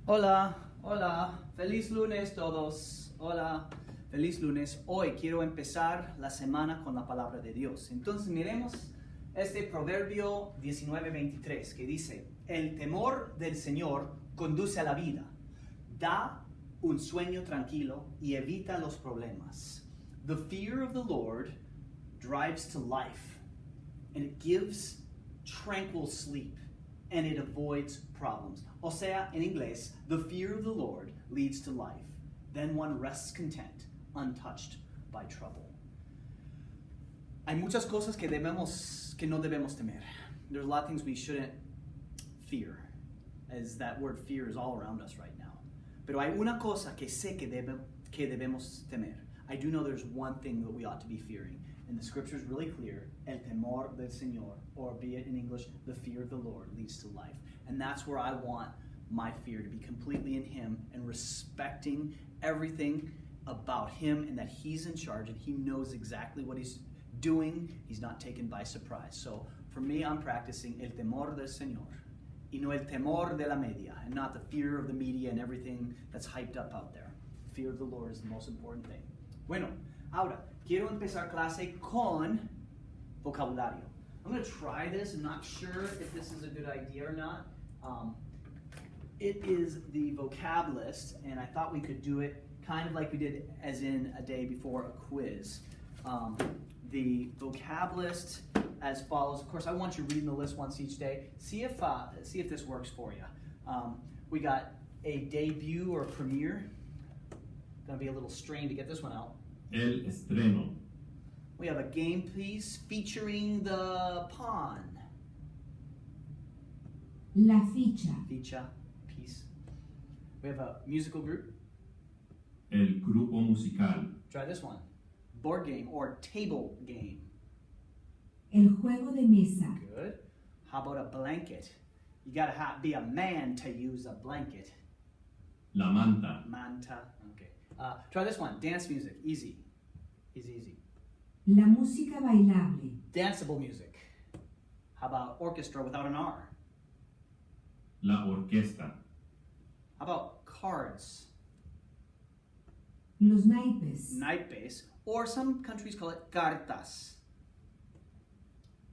Hola, hola, feliz lunes todos. Hola, feliz lunes. Hoy quiero empezar la semana con la palabra de Dios. Entonces miremos este Proverbio 19:23 que dice: el temor del Señor conduce a la vida, da un sueño tranquilo y evita los problemas. The fear of the Lord drives to life, and it gives tranquil sleep, and it avoids problems. O sea, en inglés, the fear of the Lord leads to life. Then one rests content, untouched by trouble. Hay muchas cosas que no debemos temer. There's a lot of things we shouldn't fear, as that word fear is all around us right now. Pero hay una cosa que sé que debemos temer. I do know there's one thing that we ought to be fearing. And the scripture is really clear: el temor del Señor, or be it in English, the fear of the Lord leads to life. And that's where I want my fear to be, completely in Him and respecting everything about Him, and that He's in charge and He knows exactly what He's doing. He's not taken by surprise. So for me, I'm practicing el temor del Señor, y no el temor de la media, and not the fear of the media and everything that's hyped up out there. Fear of the Lord is the most important thing. Bueno, ahora, quiero empezar clase con vocabulario. I'm going to try this. I'm not sure if this is a good idea or not. It is the vocab list, and I thought we could do it kind of like we did as in a day before a quiz. The vocab list as follows. Of course, I want you reading the list once each day. See if this works for you. We got a debut or premiere. Going to be a little strain to get this one out. El estreno. We have a game piece featuring the pawn. La ficha. Ficha, piece. We have a musical group. El grupo musical. Try this one. Board game or table game. El juego de mesa. Good. How about a blanket? You gotta be a man to use a blanket. La manta. Manta. Okay. Try this one. Dance music. Easy. Easy. La música bailable. Danceable music. How about orchestra without an R? La orquesta. How about cards? Los naipes. Naipes. Or some countries call it cartas.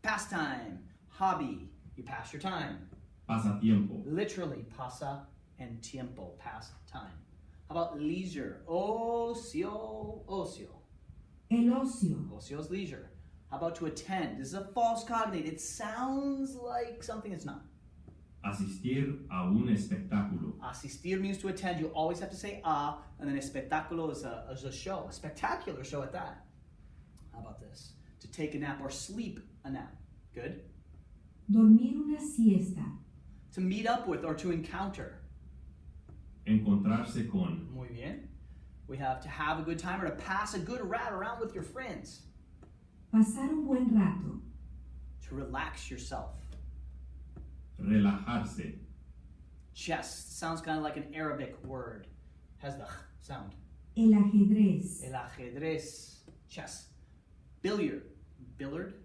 Pastime. Hobby. You pass your time. Pasatiempo. Literally, pasa and tiempo, pass time. How about leisure? Ocio. El ocio. Ocio is leisure. How about to attend? This is a false cognate. It sounds like something it's not. Asistir a un espectáculo. Asistir means to attend. You always have to say a, and then espectáculo is a show, a spectacular show at that. How about this? To take a nap or sleep a nap. Good. Dormir una siesta. To meet up with or to encounter. Encontrarse con. Muy bien. We have to have a good time or to pass a good rat around with your friends. Pasar un buen rato. To relax yourself. Relajarse. Chess sounds kind of like an Arabic word. Has the sound. El ajedrez. El ajedrez. Chess. Billiard. Billiard.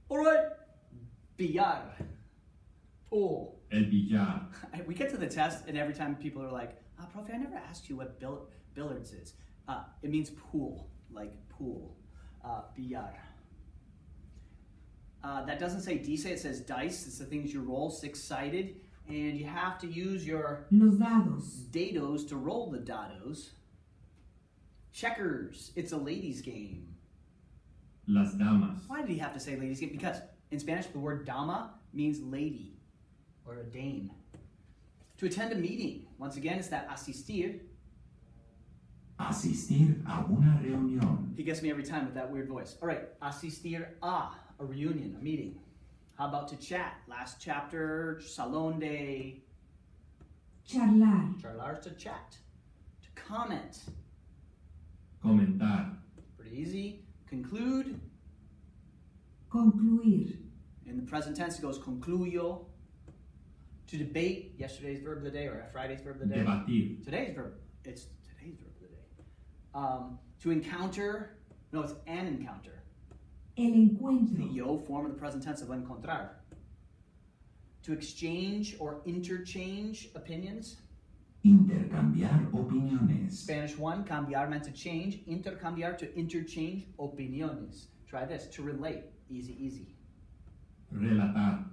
All right. Billar. Pool. El billar. We get to the test, and every time people are like, Prof, I never asked you what billiards is. It means pool, like pool. Billar. That doesn't say dice, it says dice. It's the things you roll, six-sided. And you have to use your Los dados. dados to roll the dados. Checkers. It's a ladies' game. Las damas. Why did he have to say ladies' game? Because in Spanish, the word dama means lady or a dame. To attend a meeting. Once again, it's that asistir. Asistir a una reunión. He gets me every time with that weird voice. All right, asistir a reunion, a meeting. How about to chat? Last chapter, salón de... Charlar. Charlar, to chat. To comment. Comentar. Pretty easy. Conclude. Concluir. In the present tense, it goes concluyo. To debate, yesterday's verb of the day, or Friday's verb of the day. Debatir. Today's verb, it's today's verb of the day. To encounter, no, it's an encounter. El The encuentro. yo form of the present tense of encontrar. To exchange or interchange opinions. Intercambiar opiniones. Spanish 1, cambiar meant to change. Intercambiar, to interchange opiniones. Try this, to relate. Easy, easy. Relatar.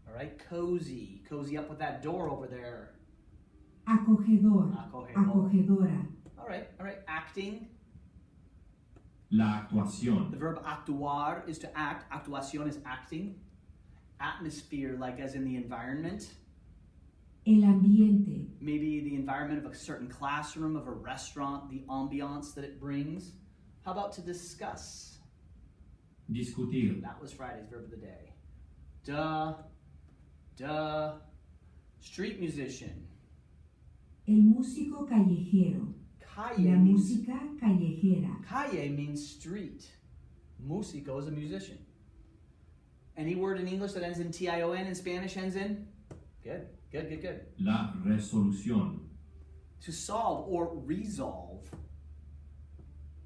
All right, cozy. Cozy up with that door over there. Acogedor. Acogedor. Acogedora. All right. Acting. La actuación. The verb actuar is to act. Actuación is acting. Atmosphere, like as in the environment. El ambiente. Maybe the environment of a certain classroom, of a restaurant, the ambiance that it brings. How about to discuss? Discutir. That was Friday's verb of the day. Street musician. El músico callejero. Calle La means, música callejera. calle means street. Músico is a musician. Any word in English that ends in T-I-O-N in Spanish ends in? Good. La resolución. To solve or resolve.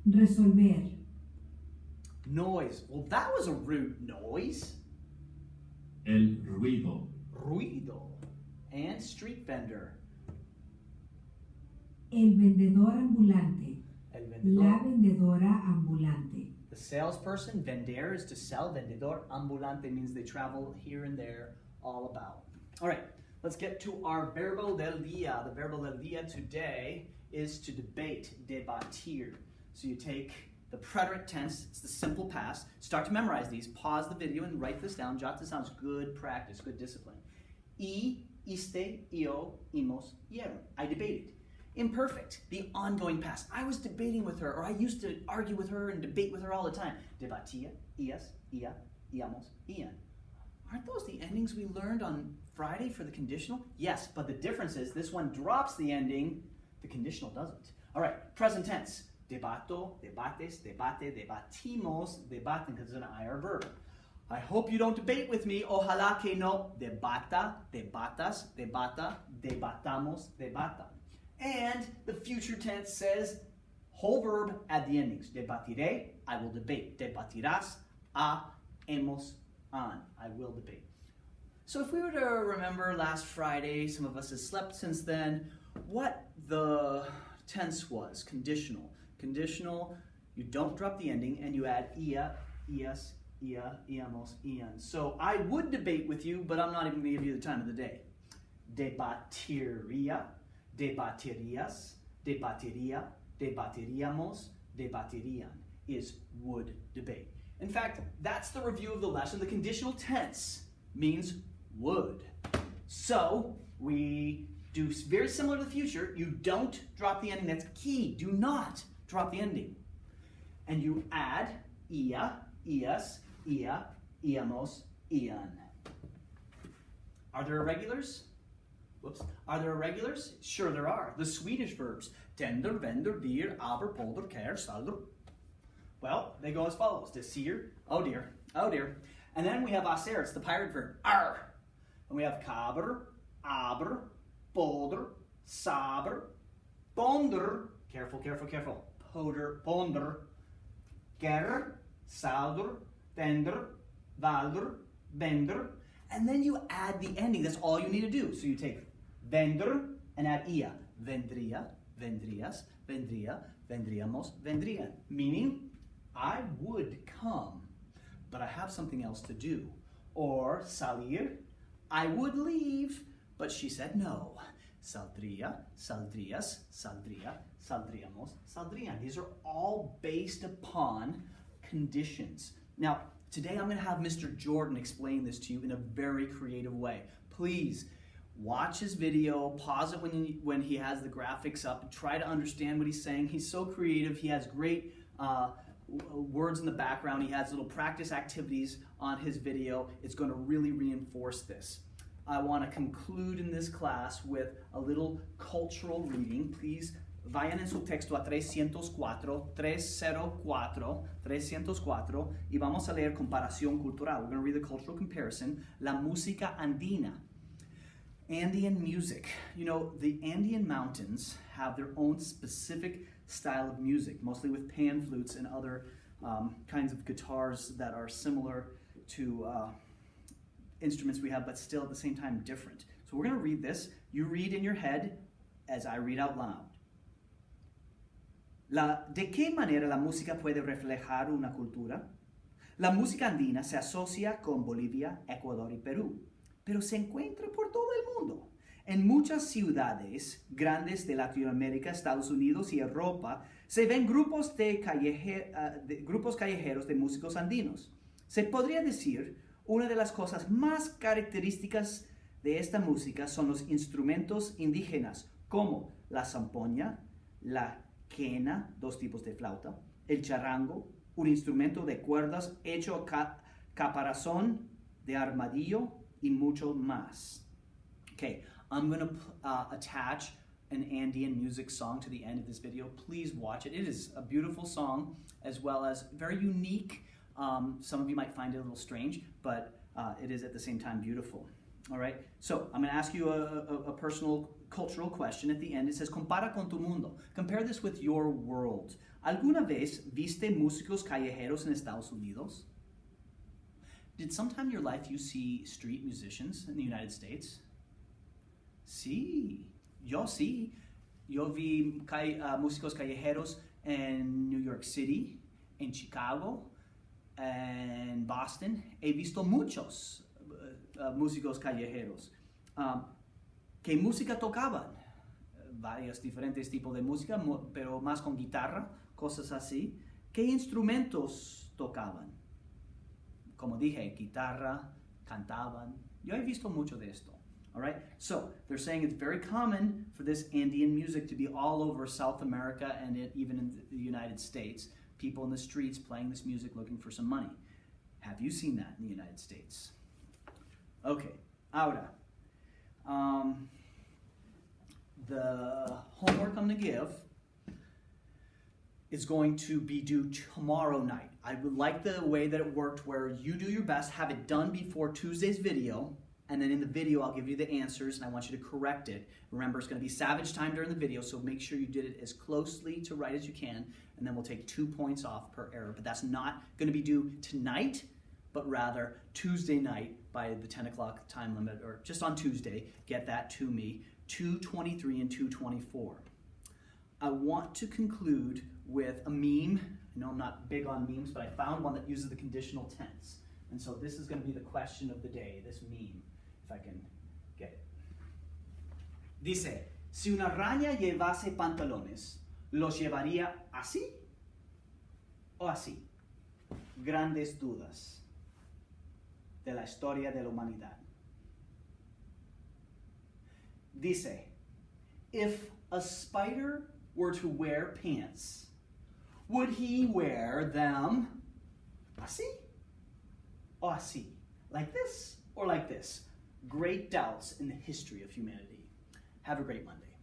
Resolver. Noise. Well, that was a rude noise. El ruido. Ruido. And street vendor. El vendedor ambulante. El La vendedor. vendedora ambulante. The salesperson, vender, is to sell. Vendedor ambulante means they travel here and there, all about. All right, let's get to our verbo del día. The verbo del día today is to debate, debatir. So you take the preterite tense, it's the simple past. Start to memorize these. Pause the video and write this down. Jot this down. It's good practice, good discipline. Iste, yo, imos, hieron. I debated. Imperfect, the ongoing past. I was debating with her, or I used to argue with her and debate with her all the time. Debatía, ias, ia, íamos, ian. Aren't those the endings we learned on Friday for the conditional? Yes, but the difference is this one drops the ending, the conditional doesn't. All right, present tense. Debato, debates, debate, debatimos, debaten, because it's an IR verb. I hope you don't debate with me. Ojalá que no. Debata, debatas, debata, debatamos, debata. And the future tense says whole verb at the endings. Debatiré, I will debate. Debatirás, hemos, han, I will debate. So if we were to remember last Friday, some of us have slept since then, what the tense was, conditional. Conditional, you don't drop the ending and you add ia, ias, ia, iamos, ian. So I would debate with you, but I'm not even going to give you the time of the day. Debatiría, debatirías, debatiría, debatiríamos, debatirían is would debate. In fact, that's the review of the lesson. The conditional tense means would. So we do very similar to the future. You don't drop the ending. That's key. Do not drop the ending. And you add ia, ias, ia, iamos, ian. Are there irregulars? Whoops. Are there irregulars? Sure there are. The Swedish verbs. Tender, vender, dir, aber, polder, care, salder. Well, they go as follows. Desir, oh dear, oh dear. And then we have aser, it's the pirate verb. Ar. And we have kaber, aber, polder, saber, bonder, careful, careful, careful. Poder, ponder, ger, salder, vender, valder, bender. And then you add the ending. That's all you need to do. So you take vender and add ia. Vendría, vendrías, vendría, vendríamos, vendrían. Meaning, I would come, but I have something else to do. Or salir, I would leave, but she said no. Saldría, saldrías, saldría, saldríamos, saldrían. These are all based upon conditions. Now, today I'm going to have Mr. Jordan explain this to you in a very creative way. Please watch his video, pause it when he has the graphics up, and try to understand what he's saying. He's so creative. He has great words in the background. He has little practice activities on his video. It's going to really reinforce this. I want to conclude in this class with a little cultural reading. Please vayan en su texto a 304 y vamos a leer comparación cultural. We're going to read the cultural comparison. La música andina. Andean music. You know, the Andean mountains have their own specific style of music, mostly with pan flutes and other kinds of guitars that are similar to instruments we have, but still at the same time different. So we're going to read this. You read in your head as I read out loud. ¿De qué manera la música puede reflejar una cultura? La música andina se asocia con Bolivia, Ecuador y Perú, pero se encuentra por todo el mundo. En muchas ciudades grandes de Latinoamérica, Estados Unidos y Europa se ven grupos callejeros de músicos andinos. Se podría decir, una de las cosas más características de esta música son los instrumentos indígenas, como la zampoña, la quena, dos tipos de flauta, el charango, un instrumento de cuerdas hecho caparazón de armadillo y mucho más. Okay, I'm going to attach an Andean music song to the end of this video. Please watch it. It is a beautiful song as well as very unique. Some of you might find it a little strange, but it is at the same time beautiful. All right, so I'm going to ask you a personal cultural question at the end. It says, compara con tu mundo. Compare this with your world. ¿Alguna vez viste músicos callejeros en Estados Unidos? Did sometime in your life you see street musicians in the United States? Sí, yo sí. Yo vi músicos callejeros en New York City, en Chicago, en Boston. He visto muchos músicos callejeros. ¿Qué música tocaban? Varios diferentes tipos de música, pero más con guitarra, cosas así. ¿Qué instrumentos tocaban? Como dije, guitarra, cantaban. Yo he visto mucho de esto. All right, so they're saying it's very common for this Andean music to be all over South America and even in the United States. People in the streets playing this music looking for some money. Have you seen that in the United States? Okay, ahora, the homework I'm going to give is going to be due tomorrow night. I would like the way that it worked where you do your best, have it done before Tuesday's video, and then in the video I'll give you the answers and I want you to correct it. Remember, it's going to be savage time during the video, so make sure you did it as closely to right as you can, and then we'll take 2 points off per error. But that's not going to be due tonight, but rather Tuesday night by the 10 o'clock time limit, or just on Tuesday. Get that to me, 2:23 and 2:24. I want to conclude with a meme. I know I'm not big on memes, but I found one that uses the conditional tense. And so this is going to be the question of the day, this meme, if I can get it. Dice, si una araña llevase pantalones, ¿los llevaría así o así? Grandes dudas de la historia de la humanidad. Dice, if a spider were to wear pants, would he wear them así o así? Like this or like this? Great doubts in the history of humanity. Have a great Monday.